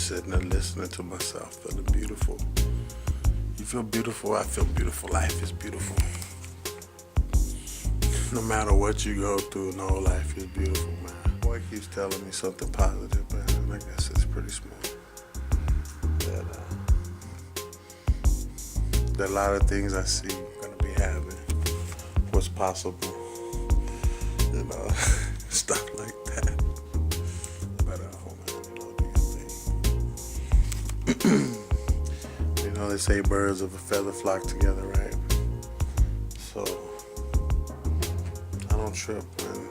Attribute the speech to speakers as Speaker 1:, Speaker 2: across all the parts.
Speaker 1: just sitting there listening to myself, feeling beautiful. You feel beautiful, I feel beautiful. Life is beautiful. No matter what you go through, no, life is beautiful, man. Boy keeps telling me something positive, man. I guess it's pretty smooth. There are a lot of things I see gonna be happening. What's possible, stuff like that. But do your thing. They say birds of a feather flock together, right? So I don't trip when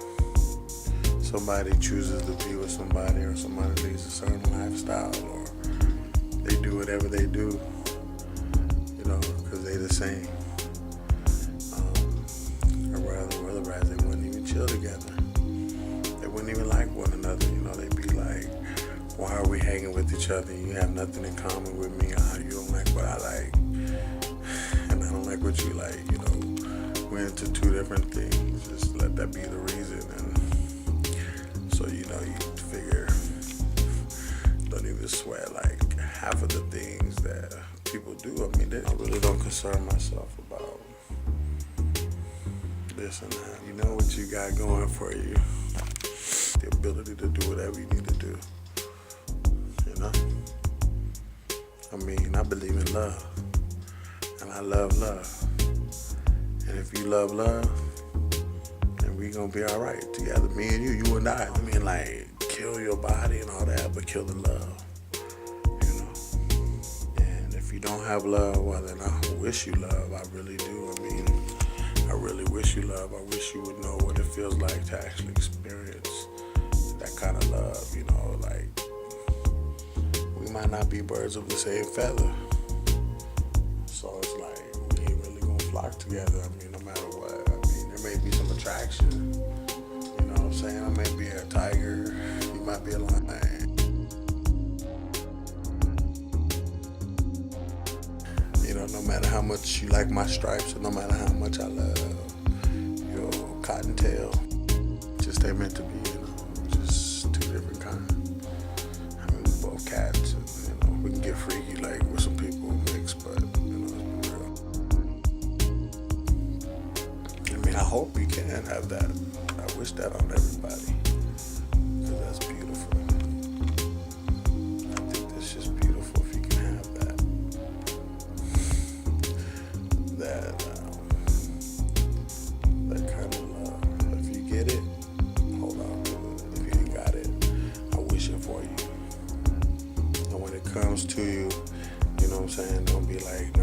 Speaker 1: somebody chooses to be with somebody, or somebody leads a certain lifestyle, or they do whatever they do, because they the same. Otherwise they wouldn't even chill together. They wouldn't even like one another. They'd be like, why are we hanging with each other? You have nothing in common with me. You don't like what I like, and I don't like what you like. We're into two different things. Just let that be the reason. And so you figure, don't even sweat like half of the things that people do. I really don't concern myself about this and that. You know what you got going for you. The ability to do whatever you need to do. I believe in love. And I love love. And if you love love, then we gonna be alright together. Me and you and I. Kill your body and all that, but kill the love. And if you don't have love, well then I wish you love. I really do. I really wish you love. I wish you would know what it feels like to actually experience that kind of love, we might not be birds of the same feather. So it's like, we ain't really gonna flock together, no matter what. There may be some attraction, you know what I'm saying? I may be a tiger, you might be a lion. No matter how much you like my stripes, or no matter how much I love your cottontail, just they meant to be, just two different kinds. We're both cats, and we can get freaky like with some people mix, but it's real. I hope you can have that. I wish that on everybody, because that's beautiful. I think that's just beautiful if you can have that. That kind of love. If you get it, hold on to it. If you ain't got it, I wish it for you. And when it comes to you, you know what I'm saying, don't be like,